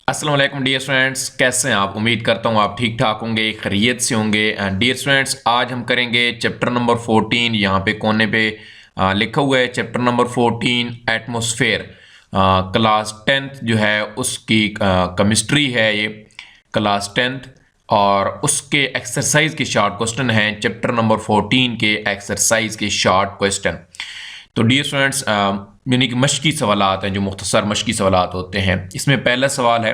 अस्सलाम वालेकुम dear students, कैसे हैं आप। उम्मीद करता हूँ आप ठीक ठाक होंगे, खैरियत से होंगे। डियर स्टूडेंट्स, आज हम करेंगे चैप्टर नंबर 14। यहाँ पे कोने पे लिखा हुआ है chapter number 14 atmosphere. Class 10th जो है उसकी केमिस्ट्री है ये, क्लास 10th। और उसके एक्सरसाइज के शॉर्ट क्वेश्चन हैं, चैप्टर नंबर 14 के एक्सरसाइज के शॉर्ट क्वेश्चन। तो डियर स्टूडेंट्स, यानी कि मशकी सवालात हैं, जो मुख्तसर मशकी सवालात होते हैं। इसमें पहला सवाल है,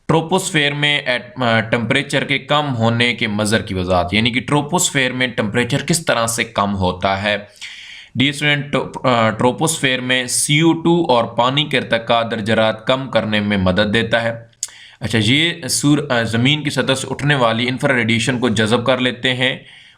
ट्रोपोस्फेयर में टेम्परेचर के कम होने के मज़र की वजाहत, यानी कि ट्रोपोस्फेयर में टेम्परेचर किस तरह से कम होता है। डियर स्टूडेंट, ट्रोपोस्फेयर में CO2 और पानी के इर्तिका दर्जात कम करने में मदद देता है। अच्छा, ये ज़मीन की सतह से उठने वाली इंफ्रा रेडिएशन को जज़ब कर लेते हैं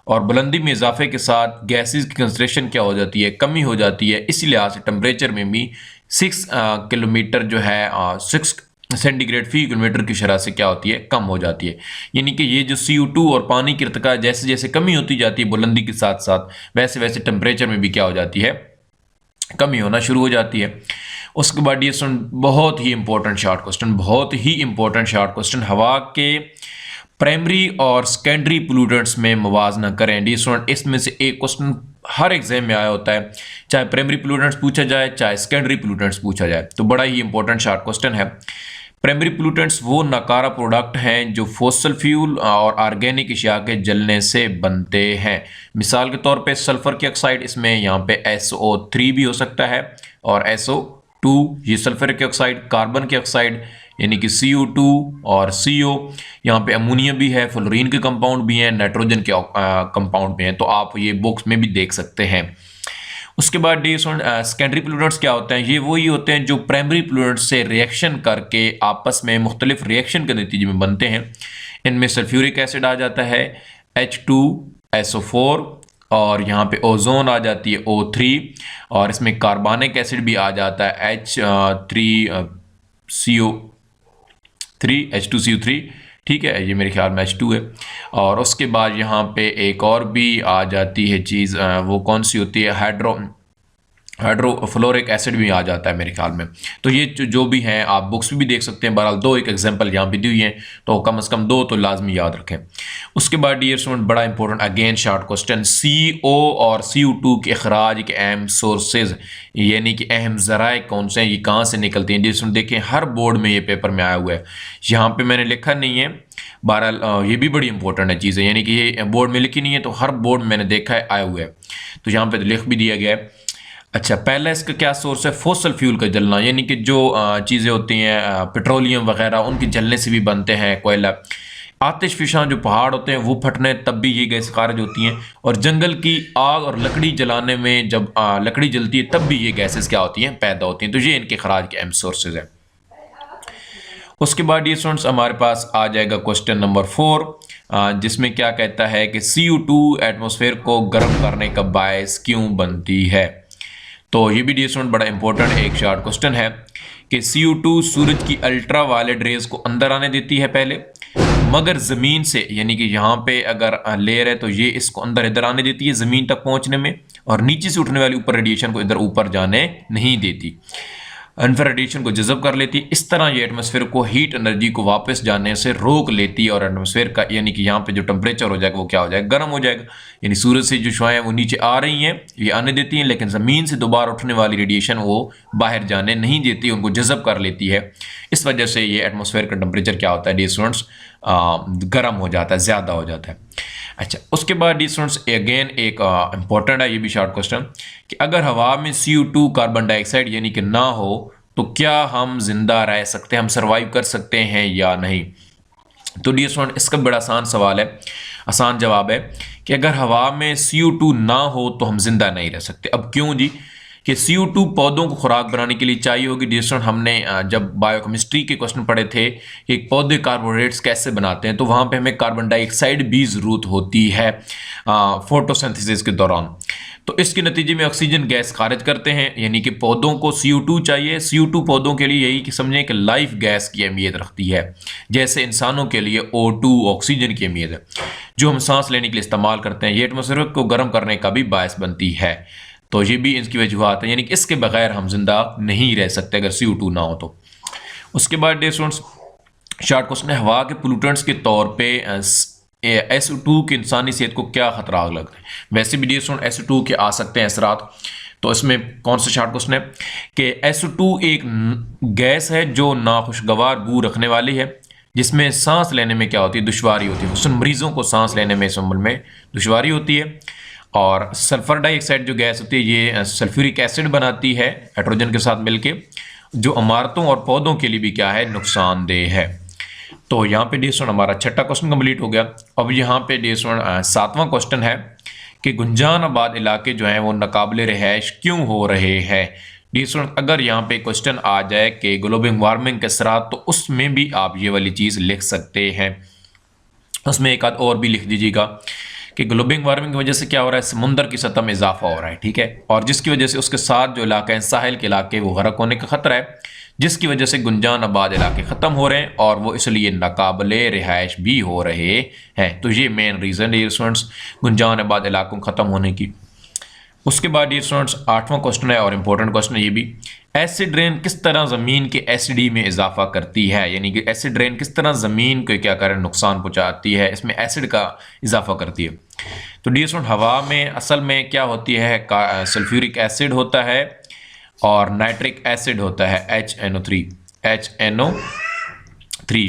और बुलंदी में इजाफे के साथ गैसेस की कंसंट्रेशन क्या हो जाती है, कमी हो जाती है। इसी लिहाज से टेम्परेचर में भी 6 किलोमीटर जो है 6 सेंटीग्रेड फी किलोमीटर की शरह से क्या होती है, कम हो जाती है। यानी कि ये जो CO2 और पानी की इर्तिका जैसे जैसे कमी होती जाती है बुलंदी के साथ साथ, वैसे वैसे टेम्परेचर में भी क्या हो जाती है, कमी होना शुरू हो जाती है। उसके बाद ये बहुत ही इंपॉर्टेंट शॉर्ट क्वेश्चन, बहुत ही इंपॉर्टेंट शॉर्ट क्वेश्चन, हवा के प्राइमरी और सेकेंडरी पोल्यूटेंट्स में मुवाजना करें। डी स्टूडेंट, इसमें से एक क्वेश्चन हर एग्जाम में आया होता है, चाहे प्राइमरी पोल्यूटेंट्स पूछा जाए चाहे सेकेंडरी पोल्यूटेंट्स पूछा जाए। तो बड़ा ही इंपॉर्टेंट शॉर्ट क्वेश्चन है। प्राइमरी पोल्यूटेंट्स वो नाकारा प्रोडक्ट हैं जो फॉसिल फ्यूल और ऑर्गेनिक अशिया के जलने से बनते हैं। मिसाल के तौर पे सल्फर की ऑक्साइड, इसमें यहाँ पे SO3 भी हो सकता है और SO2, ये सल्फर की ऑक्साइड, कार्बन की ऑक्साइड यानी कि CO2 और CO, यहाँ पे अमोनिया भी है, फ्लोरीन के कंपाउंड भी हैं, नाइट्रोजन के कंपाउंड भी हैं। तो आप ये बुक्स में भी देख सकते हैं। उसके बाद सेकेंडरी पोल्यूटेंट्स क्या होते हैं, ये वही होते हैं जो प्राइमरी पोल्यूटेंट्स से रिएक्शन करके आपस में मुख्तलिफ रिएक्शन के नतीजे में बनते हैं। इनमें सल्फ्यूरिक एसिड आ जाता है H2SO4, और यहाँ पे ओजोन आ जाती है O3, और इसमें कार्बनिक एसिड भी आ जाता है H2CO3, ठीक है, ये मेरे ख्याल में H2 है। और उसके बाद यहाँ पे एक और भी आ जाती है चीज़, वो कौन सी होती है, हाइड्रोफ्लोरिक एसिड भी आ जाता है मेरे ख्याल में। तो ये जो भी हैं आप बुक्स में भी देख सकते हैं। बहरहाल दो एक एग्जांपल यहाँ पे दी हुई हैं, तो कम से कम दो तो लाजमी याद रखें। उसके बाद डियर स्टूडेंट, बड़ा important again short question, CO और CO2 के अखराज के अहम सोर्सेज, यानी कि अहम ज़राए कौन से हैं, ये कहाँ से निकलते हैं। डियर स्टूडेंट देखें, हर बोर्ड में ये पेपर में आया हुआ है, यहाँ पे मैंने लिखा नहीं है। बहरहाल ये भी बड़ी इंपॉर्टेंट है चीज़ें, यानी कि ये बोर्ड में लिखी नहीं है, तो हर बोर्ड में मैंने देखा है आया हुआ है, तो यहाँ पे लिख भी दिया गया है। अच्छा, पहला इसका क्या सोर्स है, फॉसिल फ्यूल का जलना, यानी कि जो चीज़ें होती हैं पेट्रोलियम वगैरह, उनके जलने से भी बनते हैं। कोयला, आतिशफिशां जो पहाड़ होते हैं वो फटने तब भी ये गैस खारिज होती हैं, और जंगल की आग और लकड़ी जलाने में जब लकड़ी जलती है तब भी ये गैसेस क्या होती हैं, पैदा होती हैं। तो ये इनके खराज के अहम सोर्सेज हैं। उसके बाद ये स्टूडेंट्स हमारे पास आ जाएगा क्वेश्चन नंबर 4, जिसमें क्या कहता है कि CO2 एटमॉस्फेयर को गर्म करने का बायस क्यों बनती है। तो ये भी डियर स्टूडेंट बड़ा इंपॉर्टेंट एक शॉर्ट क्वेश्चन है कि CO2 सूरज की अल्ट्रा वायलेट रेज को अंदर आने देती है पहले, मगर ज़मीन से, यानी कि यहाँ पे अगर लेयर है तो ये इसको अंदर इधर आने देती है ज़मीन तक पहुँचने में, और नीचे से उठने वाली ऊपर रेडिएशन को इधर ऊपर जाने नहीं देती, इंफ्रा रेडिएशन को जज़ब कर लेती है। इस तरह ये एटमॉस्फेयर को हीट एनर्जी को वापस जाने से रोक लेती है, और एटमॉस्फेयर का, यानी कि यहाँ पे जो टेम्परेचर हो जाएगा वो क्या हो जाएगा, गर्म हो जाएगा। यानी सूरज से जो शुआएं वो नीचे आ रही हैं, ये आने देती हैं, लेकिन ज़मीन से दोबारा उठने वाली रेडिएशन वो बाहर जाने नहीं देती, उनको जज़ब कर लेती है। इस वजह से ये एटमॉस्फेयर का टेम्परेचर क्या होता है डियर स्टूडेंट्स, गर्म हो जाता है, ज़्यादा हो जाता है। अच्छा, उसके बाद डियर स्टूडेंट्स अगेन एक इंपॉर्टेंट है ये भी शॉर्ट क्वेश्चन, कि अगर हवा में CO2 कार्बन डाइऑक्साइड यानी कि ना हो तो क्या हम जिंदा रह सकते हैं, हम सर्वाइव कर सकते हैं या नहीं। तो डियर स्टूडेंट, इसका बड़ा आसान सवाल है, आसान जवाब है कि अगर हवा में CO2 ना हो तो हम जिंदा नहीं रह सकते। अब क्यों जी, कि CO2 पौधों को खुराक बनाने के लिए चाहिए होगी। डियर स्टूडेंट, हमने जब बायोकेमिस्ट्री के क्वेश्चन पढ़े थे कि पौधे कार्बोहाइड्रेट्स कैसे बनाते हैं, तो वहाँ पे हमें कार्बन डाइऑक्साइड भी ज़रूरत होती है फोटोसिंथेसिस के दौरान। तो इसके नतीजे में ऑक्सीजन गैस खारिज करते हैं, यानी कि पौधों को CO2 चाहिए। CO2 पौधों के लिए यही कि समझें कि लाइफ गैस की अहमियत रखती है, जैसे इंसानों के लिए O2 ऑक्सीजन की अहमियत है, जो हम सांस लेने के लिए इस्तेमाल करते हैं। ये एटमॉस्फेयर को गर्म करने का भी बायस बनती है। तो ये भी इसकी वजूहत है, यानी कि इसके बगैर हम जिंदा नहीं रह सकते अगर CO2 ना हो तो। उसके बाद डियर स्टूडेंट्स शॉर्ट क्वेश्चन है, हवा के पोल्यूटेंट्स के तौर पे SO2 की इंसानी सेहत को क्या खतरा लगता है। वैसे भी डियर SO2 के आ सकते हैं असरात, तो इसमें कौन सा शॉर्ट क्वेश्चन है कि SO2 एक गैस है जो नाखुशगवार बू रखने वाली है, जिसमें सांस लेने में क्या होती है, दुश्वारी होती है। हुस्न मरीजों को सांस लेने में इस उम्र में दुश्वारी होती है। और सल्फर डाइऑक्साइड जो गैस होती है ये सल्फ्यूरिक एसिड बनाती है हाइड्रोजन के साथ मिलके, जो इमारतों और पौधों के लिए भी क्या है, नुकसानदेह है। तो यहाँ पे डियर हमारा छठा क्वेश्चन कंप्लीट हो गया। अब यहाँ पे डियर सातवां क्वेश्चन है कि गुंजानाबाद इलाके जो हैं वो नाकाबिले रिहाइश क्यों हो रहे हैं। डियर अगर यहाँ पे क्वेश्चन आ जाए कि ग्लोबल वार्मिंग के असरात, तो उसमें भी आप ये वाली चीज़ लिख सकते हैं। उसमें एक आध और भी लिख दीजिएगा कि ग्लोबल वार्मिंग की वजह से क्या हो रहा है, समुंदर की सतह में इजाफा हो रहा है, ठीक है, और जिसकी वजह से उसके साथ जो इलाके हैं साहिल के इलाके वो गरक होने का खतरा है, जिसकी वजह से गुंजानाबाद इलाके ख़त्म हो रहे हैं और वो इसलिए नाकाबिले रिहाइश भी हो रहे हैं। तो ये मेन रीज़न है स्टूडेंट्स गुंजानाबाद इलाकों ख़त्म होने की। उसके बाद ये स्टूडेंट्स आठवां क्वेश्चन है और इम्पोर्टेंट क्वेश्चन है ये भी, एसिड रेन किस तरह ज़मीन के एसिडी में इजाफा करती है, यानी कि एसिड रेन किस तरह ज़मीन को क्या करें, नुकसान पहुँचाती है, इसमें एसिड का इजाफा करती है। तो डियर स्टूडेंट हवा में असल में क्या होती है, सल्फ्यूरिक एसिड होता है और नाइट्रिक एसिड होता है HNO3।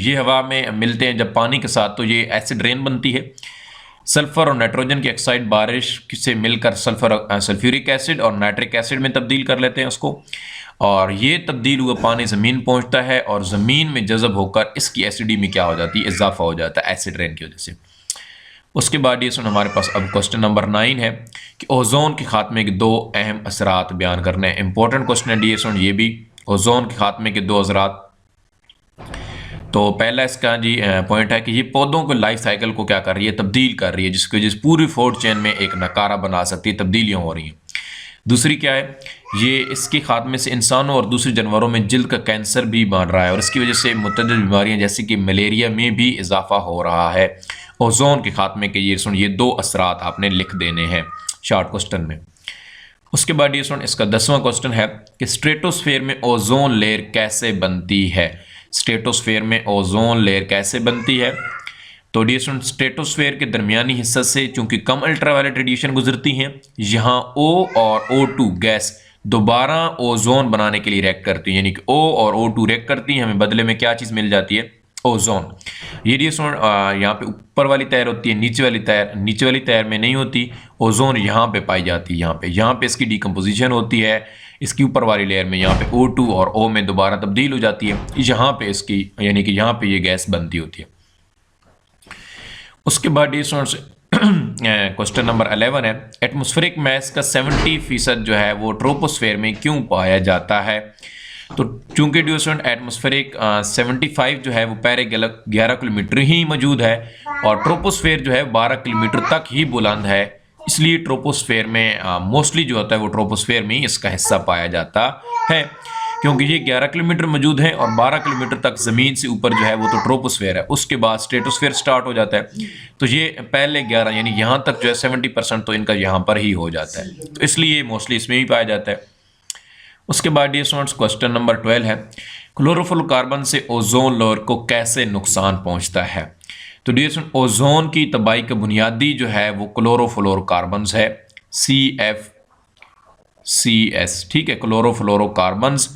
ये हवा में मिलते हैं जब पानी के साथ, तो ये एसिड रेन बनती है। सल्फर और नाइट्रोजन की ऑक्साइड बारिश से मिलकर सल्फ्यूरिक एसिड और नाइट्रिक एसिड में तब्दील कर लेते हैं उसको, और ये तब्दील हुआ पानी ज़मीन पहुंचता है और ज़मीन में जज़ब होकर इसकी एसिडी में क्या हो जाती है, इजाफा हो जाता है एसिड रेन की वजह से। उसके बाद ये सुन हमारे पास अब क्वेश्चन नंबर 9 है कि ओजोन के खात्मे के 2 अहम असरात बयान करने हैं। इंपॉर्टेंट क्वेश्चन है डियर सुन ये भी, ओजोन के खात्मे के 2 असरात। तो पहला इसका जी पॉइंट है कि ये पौधों को लाइफ साइकिल को क्या कर रही है, तब्दील कर रही है, जिसकी वजह से पूरी फूड चेन में एक नकारा बना सकती है, तब्दीलियाँ हो रही हैं। दूसरी क्या है, ये इसके खात्मे से इंसानों और दूसरे जानवरों में जिल्द का कैंसर भी बढ़ रहा है और इसकी वजह से मुतअद्दिद बीमारियां जैसे कि मलेरिया में भी इजाफा हो रहा है। ओजोन के खात्मे के ये 2 असरात आपने लिख देने हैं शॉर्ट क्वेश्चन में। उसके बाद ये इसका 10वां क्वेश्चन है कि स्ट्रेटोस्फेयर में ओजोन लेयर कैसे बनती है। स्ट्रेटोस्फेयर में ओजोन लेयर कैसे बनती है, तो डियर स्टूडेंट स्ट्रेटोस्फेयर के दरमियानी हिस्से से चूंकि कम अल्ट्रावायलेट रेडिएशन गुजरती हैं, यहाँ O और O2 गैस दोबारा ओजोन बनाने के लिए रिएक्ट करती है, यानी कि O और O2 रिएक्ट करती हैं, हमें बदले में क्या चीज़ मिल जाती है, ओजोन। ये डियर स्टूडेंट यहाँ पे ऊपर वाली तैर होती है, नीचे वाली तैर में नहीं होती, ओजोन यहाँ पे पाई जाती है, यहाँ पे इसकी डिकम्पोजिशन होती है, इसकी ऊपर वाली लेयर में यहाँ पे O2 और O में दोबारा तब्दील हो जाती है, यहाँ पे इसकी यानी कि यहाँ पे ये गैस बनती होती है। उसके बाद क्वेश्चन नंबर 11 है, एटमॉस्फेरिक मैस का 70% जो है वो ट्रोपोस्फेयर में क्यों पाया जाता है। तो चूंकि एटमॉस्फेरिक 75 जो है वो पैरे 11 किलोमीटर ही मौजूद है और ट्रोपोस्फेयर जो है 12 किलोमीटर तक ही बुलंद है, इसलिए ट्रोपोस्फेयर में मोस्टली जो होता है वो ट्रोपोस्फेयर में ही इसका हिस्सा पाया जाता है, क्योंकि ये 11 किलोमीटर मौजूद है और 12 किलोमीटर तक ज़मीन से ऊपर जो है वो तो ट्रोपोस्फेयर है, उसके बाद स्ट्रेटोस्फेयर स्टार्ट हो जाता है। तो ये पहले 11 यानी यहाँ तक जो है 70% तो इनका यहाँ पर ही हो जाता है, तो इसलिए मोस्टली इसमें ही पाया जाता है। उसके बाद डियर स्टूडेंट्स क्वेश्चन नंबर 12 है, क्लोरोफ्लोरोकार्बन से ओजोन लेयर को कैसे नुकसान पहुँचता है। तो डियर स्टूडेंट ओजोन की तबाही का बुनियादी जो है वो क्लोरोफ्लोरोकार्बन है, CFCS, ठीक है, क्लोरोफ्लोरोकार्बन्स,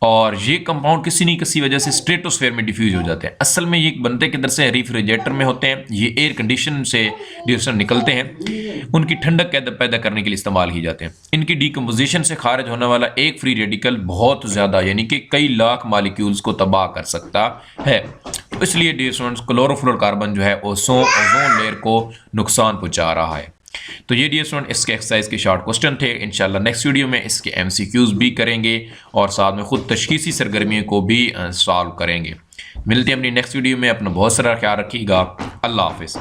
और ये कंपाउंड किसी न किसी वजह से स्ट्रेटोस्फेयर में डिफ्यूज हो जाते हैं। असल में ये बनते किधर से, रेफ्रिजरेटर में होते हैं, ये एयर कंडीशन से डिफ्यूजन निकलते हैं, उनकी ठंडक पैदा करने के लिए इस्तेमाल किए जाते हैं। इनकी डिकम्पोजिशन से खारिज होने वाला एक फ्री रेडिकल बहुत ज़्यादा यानी कि कई लाख मॉलिक्यूल्स को तबाह कर सकता है, तो इसलिए डियर स्टूडेंट्स क्लोरोफ्लोरोकार्बन जो है ओजोन लेयर को नुकसान पहुँचा रहा है। तो ये डियर स्टूडेंट इसके एक्सरसाइज के शॉर्ट क्वेश्चन थे। इंशाल्लाह नेक्स्ट वीडियो में इसके MCQs भी करेंगे और साथ में खुद तशखीसी सरगर्मियों को भी सॉल्व करेंगे। मिलते हैं अपनी नेक्स्ट वीडियो में, अपना बहुत सारा ख्याल रखिएगा। अल्लाह हाफिज़।